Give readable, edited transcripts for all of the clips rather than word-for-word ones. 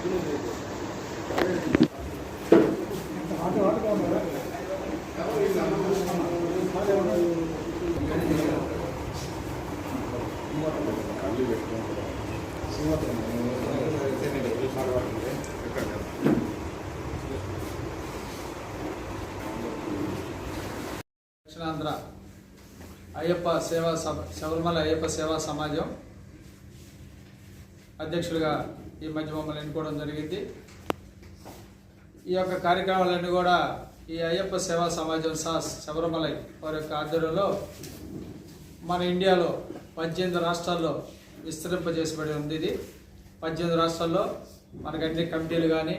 దక్షిణాంధ్ర అయ్యప్ప సేవా శబరిమల అయ్యప్ప సేవా సమాజం అధ్యక్షులుగా ఈ మధ్య మమ్మల్ని ఎన్నుకోవడం జరిగింది. ఈ యొక్క కార్యక్రమాలన్నీ కూడా ఈ అయ్యప్ప సేవా సమాజం సాస్ శబరిమల వారి యొక్క ఆధ్వర్యంలో మన ఇండియాలో 18 రాష్ట్రాల్లో విస్తరింపజేసబడి ఉంది. ఇది 18 రాష్ట్రాల్లో మనకు అన్ని కమిటీలు కానీ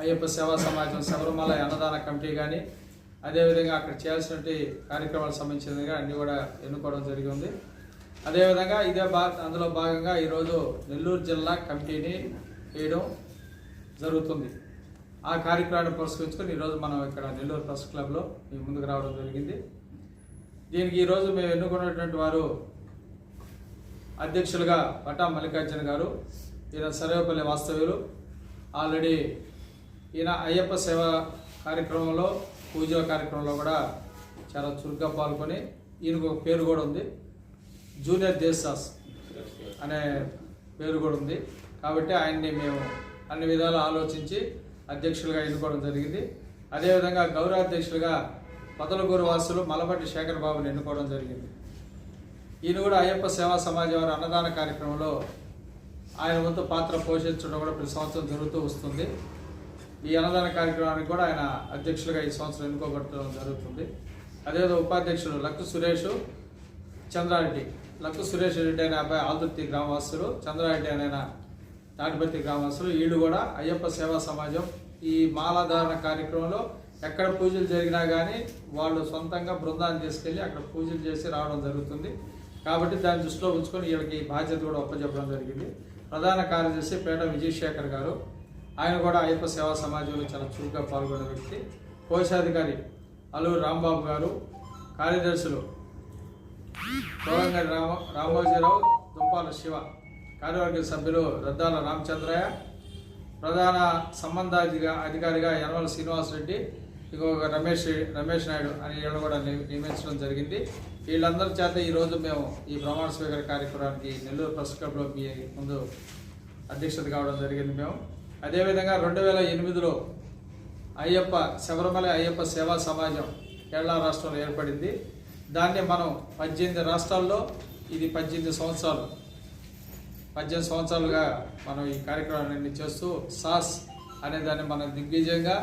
అయ్యప్ప సేవా సమాజం శబరిమల అన్నదాన కమిటీ కానీ అదేవిధంగా అక్కడ చేయాల్సినటువంటి కార్యక్రమాలకు సంబంధించినగా అన్నీ కూడా ఎన్నుకోవడం జరిగింది. అదేవిధంగా అందులో భాగంగా ఈరోజు నెల్లూరు జిల్లా కమిటీని వేయడం జరుగుతుంది. ఆ కార్యక్రమాన్ని పురస్కరించుకొని ఈరోజు మనం ఇక్కడ నెల్లూరు ప్రెస్ క్లబ్లో మీ ముందుకు రావడం జరిగింది. దీనికి ఈరోజు మేము ఎన్నుకున్నటువంటి వారు అధ్యక్షులుగా పటా మల్లికార్జున గారు. ఈయన సర్వేపల్లి వాస్తవ్యులు. ఆల్రెడీ ఈయన అయ్యప్ప సేవ కార్యక్రమంలో పూజల కార్యక్రమంలో కూడా చాలా చురుగ్గా పాల్గొని ఈయనకు ఒక పేరు కూడా ఉంది, జూనియర్ దేశాస్ అనే పేరు కూడా ఉంది. కాబట్టి ఆయన్ని మేము అన్ని విధాలు ఆలోచించి అధ్యక్షులుగా ఎన్నుకోవడం జరిగింది. అదేవిధంగా గౌరవాధ్యక్షులుగా పొదలగూరు వాసులు మలబట్టి శేఖర్ బాబుని ఎన్నుకోవడం జరిగింది. ఈయన కూడా అయ్యప్ప సేవా సమాజం వారి అన్నదాన కార్యక్రమంలో ఆయన వంతు పాత్ర పోషించడం కూడా ప్రతి సంవత్సరం జరుగుతూ వస్తుంది. ఈ అన్నదాన కార్యక్రమానికి కూడా ఆయన అధ్యక్షులుగా ఈ సంవత్సరం ఎన్నుకోబడటం జరుగుతుంది. అదేవిధంగా ఉపాధ్యక్షులు లక్కు సురేష్ చంద్రారెడ్డి. లక్కు సురేష్ రెడ్డి అనే అబ్బాయి ఆల్దుర్తి గ్రామవాసులు, చంద్రారెడ్డి అనే తాటిపత్తి గ్రామవాసులు. వీళ్ళు కూడా అయ్యప్ప సేవా సమాజం ఈ మాలాధారణ కార్యక్రమంలో ఎక్కడ పూజలు జరిగినా కానీ వాళ్ళు సొంతంగా బృందాన్ని తీసుకెళ్ళి అక్కడ పూజలు చేసి రావడం జరుగుతుంది. కాబట్టి దాన్ని దృష్టిలో ఉంచుకొని వీళ్ళకి బాధ్యత కూడా ఒప్పచెప్పడం జరిగింది. ప్రధాన కార్యదర్శి పేట విజయశేఖర్ గారు, ఆయన కూడా అయ్యప్ప సేవా సమాజంలో చాలా చురుగ్గా పాల్గొనే వ్యక్తి. కోశాధికారి అల్లూరు రాంబాబు గారు, కార్యదర్శులు కోరంగడి రామోజీరావు, దుంపాల శివ, కార్యవర్గ సభ్యులు రద్దాల రామచంద్రయ్య, ప్రధాన అధికారిగా యనమల శ్రీనివాసరెడ్డి, ఇంకొక రమేష్ నాయుడు అని వీళ్ళు కూడా నియమించడం జరిగింది. వీళ్ళందరి చేత ఈరోజు మేము ఈ ప్రమాణ స్వీకార కార్యక్రమానికి నెల్లూరు ప్రెస్ క్లబ్లో మీ ముందు అధ్యక్షత కావడం జరిగింది. మేము అదేవిధంగా 2008లో శబరిమల అయ్యప్ప సేవా సమాజం కేరళ రాష్ట్రంలో ఏర్పడింది. దాన్ని మనం 18 రాష్ట్రాల్లో ఇది 18 సంవత్సరాలుగా మనం ఈ కార్యక్రమాన్ని చేస్తూ సాస్ అనే దాన్ని మనం దిగ్విజయంగా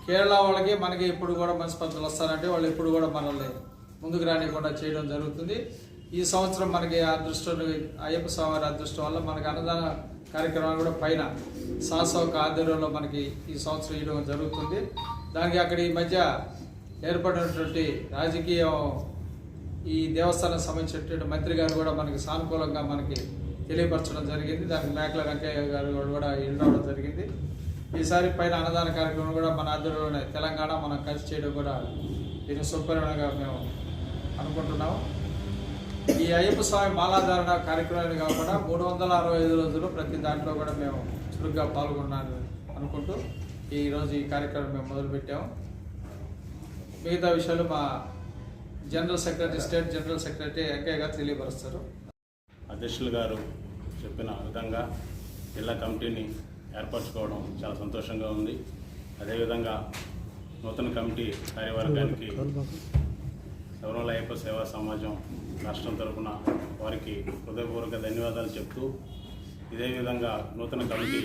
కేరళ వాళ్ళకి మనకి ఎప్పుడు కూడా మనస్పర్ధలు వస్తారంటే వాళ్ళు ఎప్పుడు కూడా మనల్ని ముందుకు రానికుండా చేయడం జరుగుతుంది. ఈ సంవత్సరం మనకి అదృష్టం అయ్యప్ప స్వామి అదృష్టం వల్ల మనకి అన్నదాన కార్యక్రమాలు కూడా పైన సాస్ ఒక ఆధ్వర్యంలో మనకి ఈ సంవత్సరం ఇవ్వడం జరుగుతుంది. దానికి అక్కడ ఈ మధ్య ఏర్పడినటువంటి రాజకీయం ఈ దేవస్థానం సంబంధించినటువంటి మంత్రి గారు కూడా మనకి సానుకూలంగా మనకి తెలియపరచడం జరిగింది. దానికి మేకల వెంకయ్య గారు కూడా రావడం జరిగింది. ఈసారి పైన అన్నదాన కార్యక్రమం కూడా మన ఆధ్వర్యంలోనే తెలంగాణ మనం కలిసి చేయడం కూడా దీన్ని సుపరిణంగా మేము అనుకుంటున్నాము. ఈ అయ్యప్ప స్వామి మాలాధారణ కార్యక్రమాన్ని కాకుండా 365 రోజులు ప్రతి దాంట్లో కూడా మేము చురుగ్గా పాల్గొన్నాను అనుకుంటూ ఈరోజు ఈ కార్యక్రమం మేము మొదలుపెట్టాము. మిగతా విషయాలు మా స్టేట్ జనరల్ సెక్రటరీ వెంకయ్య గారు తెలియపరుస్తారు. అధ్యక్షులు గారు చెప్పిన విధంగా జిల్లా కమిటీని ఏర్పరచుకోవడం చాలా సంతోషంగా ఉంది. అదేవిధంగా నూతన కమిటీ కార్యవర్గానికి శబరిమల అయ్యప్ప సేవా సమాజం రాష్ట్రం తరఫున వారికి హృదయపూర్వక ధన్యవాదాలు చెప్తూ, ఇదే విధంగా నూతన కమిటీ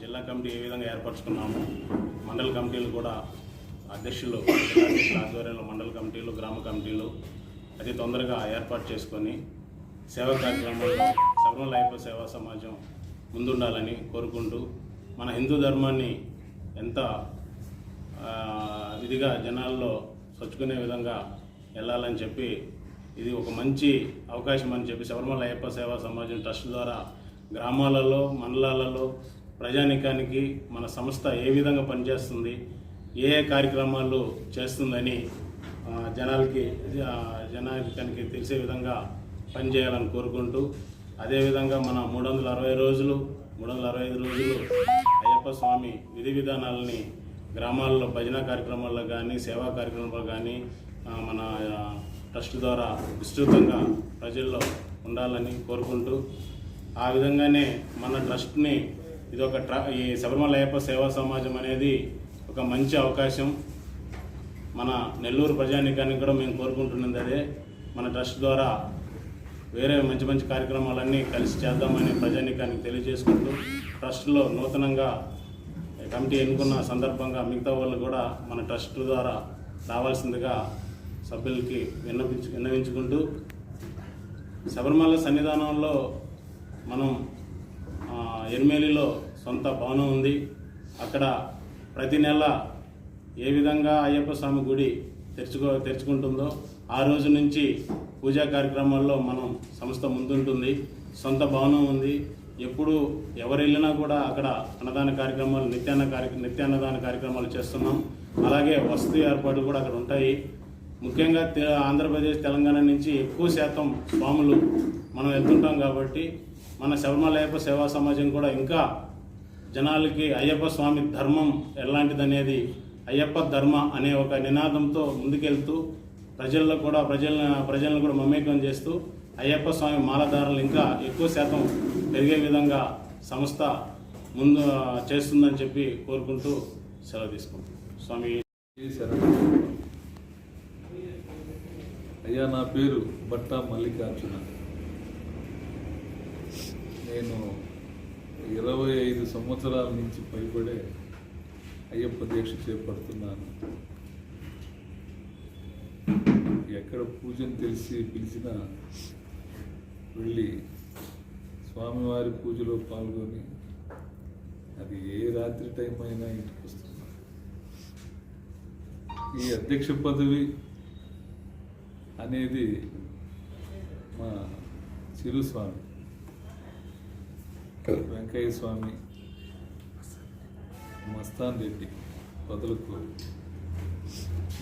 జిల్లా కమిటీ ఏ విధంగా ఏర్పరచుకున్నామో మండల కమిటీలు కూడా అధ్యక్షుల ఆధ్వర్యంలో మండల కమిటీలు, గ్రామ కమిటీలు అతి తొందరగా ఏర్పాటు చేసుకొని సేవా కార్యక్రమంలో శబరిమల అయ్యప్ప సేవా సమాజం ముందుండాలని కోరుకుంటూ, మన హిందూ ధర్మాన్ని ఎంత ఇదిగా జనాల్లో చొచ్చుకునే విధంగా వెళ్ళాలని చెప్పి ఇది ఒక మంచి అవకాశం అని చెప్పి శబరిమల అయ్యప్ప సేవా సమాజం ట్రస్ట్ ద్వారా గ్రామాలలో, మండలాలలో ప్రజానీకానికి మన సంస్థ ఏ విధంగా పనిచేస్తుంది, ఏ కార్యక్రమాలు చేస్తుందని జనానికి తెలిసే విధంగా పనిచేయాలని కోరుకుంటూ, అదేవిధంగా మన 365 రోజులు అయ్యప్ప స్వామి విధి విధానాలని గ్రామాల్లో భజన కార్యక్రమాల్లో కానీ సేవా కార్యక్రమాల్లో కానీ మన ట్రస్ట్ ద్వారా విస్తృతంగా ప్రజల్లో ఉండాలని కోరుకుంటూ ఆ విధంగానే మన ట్రస్ట్ని ఇది ఒక ఈ శబరిమల అయ్యప్ప సేవా సమాజం అనేది ఒక మంచి అవకాశం. మన నెల్లూరు ప్రజానీకానికి కూడా మేము కోరుకుంటున్నది అదే. మన ట్రస్ట్ ద్వారా వేరే మంచి మంచి కార్యక్రమాలన్నీ కలిసి చేద్దామని ప్రజానీకానికి తెలియజేసుకుంటూ ట్రస్ట్లో నూతనంగా కమిటీ ఎన్నుకున్న సందర్భంగా మిగతా వాళ్ళు కూడా మన ట్రస్ట్ ద్వారా రావాల్సిందిగా సభ్యులకి విన్నవించుకుంటూ శబరిమల సన్నిధానంలో మనం ఎర్మేలిలో సొంత భవనం ఉంది. అక్కడ ప్రతి నెల ఏ విధంగా అయ్యప్ప స్వామి గుడి తెరుచుకుంటుందో ఆ రోజు నుంచి పూజా కార్యక్రమాల్లో మనం సంస్థ ముందుంటుంది. సొంత భవనం ఉంది. ఎప్పుడు ఎవరు వెళ్ళినా కూడా అక్కడ అన్నదాన కార్యక్రమాలు నిత్యాన్నదాన కార్యక్రమాలు చేస్తున్నాం. అలాగే వసతి ఏర్పాట్లు కూడా అక్కడ ఉంటాయి. ముఖ్యంగా ఆంధ్రప్రదేశ్ తెలంగాణ నుంచి ఎక్కువ శాతం స్వాములు మనం వెళ్తుంటాం కాబట్టి మన శబరిమల అయ్యప్ప సేవా సమాజం కూడా ఇంకా జనాలకి అయ్యప్ప స్వామి ధర్మం ఎలాంటిదనేది అయ్యప్ప ధర్మ అనే ఒక నినాదంతో ముందుకెళ్తూ ప్రజలను కూడా మమేకం చేస్తూ అయ్యప్ప స్వామి మాలధారులు ఇంకా ఎక్కువ శాతం పెరిగే విధంగా సంస్థ ముందు చేస్తుందని చెప్పి కోరుకుంటూ సెలవు తీసుకుంటాం. స్వామి అయ్యా, నా పేరు బట్టా మల్లికార్జున. నేను 25 సంవత్సరాల నుంచి పైబడే అయ్యప్ప దీక్ష చేపడుతున్నాను. ఎక్కడ పూజను తెలిసి పిలిచినా వెళ్ళి స్వామివారి పూజలో పాల్గొని అది ఏ రాత్రి టైం అయినా ఇంటికి వస్తున్నాను. ఈ అధ్యక్ష పదవి అనేది మా చిరుస్వామి వెంకయ్య స్వామి, మస్తాన్ రెడ్డి బదులకు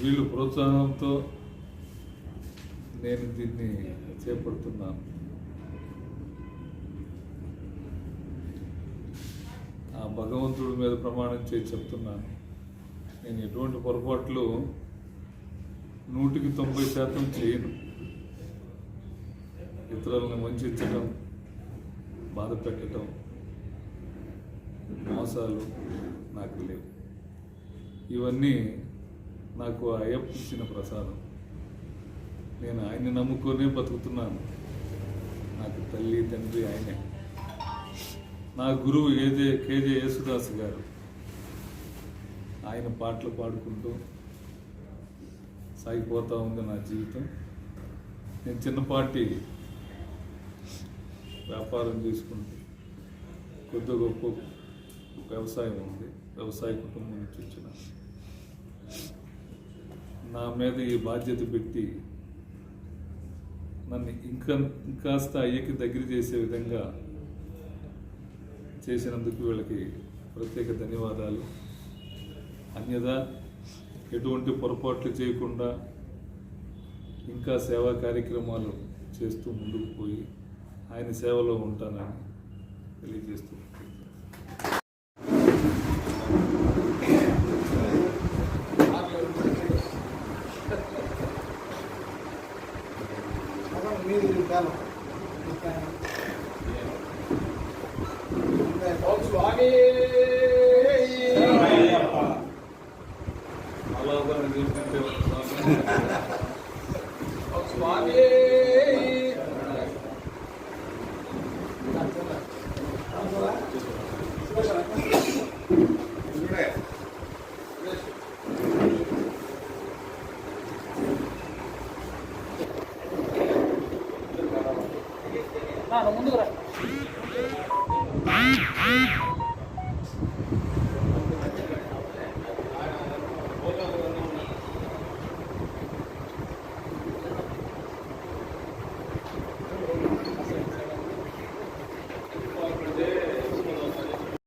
వీళ్ళు ప్రోత్సాహంతో నేను దీన్ని చేపడుతున్నాను. ఆ భగవంతుడి మీద ప్రమాణం చేసి చెప్తున్నాను, నేను ఎటువంటి పొరపాట్లు 100% చేయను. ఇతరులను వంచడం, బాధ పెట్టడం, మోసాలు నాకు లేవు. ఇవన్నీ నాకు అయ్యప్ప ఇచ్చిన ప్రసాదం. నేను ఆయన్ని నమ్ముకొనే బతుకుతున్నాను. నాకు తల్లి తండ్రి ఆయనే. నా గురువు కేజే యేసుదాస్ గారు. ఆయన పాటలు పాడుకుంటూ సాగిపోతూ ఉంది నా జీవితం. నేను చిన్నపాటి వ్యాపారం చేసుకుంటూ కొద్ది గొప్ప వ్యవసాయం ఉంది. వ్యవసాయ కుటుంబం నుంచి వచ్చిన నా మీద ఈ బాధ్యత పెట్టి నన్ను ఇంకాస్త అయ్యకి దగ్గర చేసే విధంగా చేసినందుకు వీళ్ళకి ప్రత్యేక ధన్యవాదాలు. అన్యదా ఎటువంటి పొరపాట్లు చేయకుండా ఇంకా సేవా కార్యక్రమాలు చేస్తూ ముందుకు పోయి ఆయన సేవలో ఉంటానని తెలియజేస్తూ ముందుకు రా.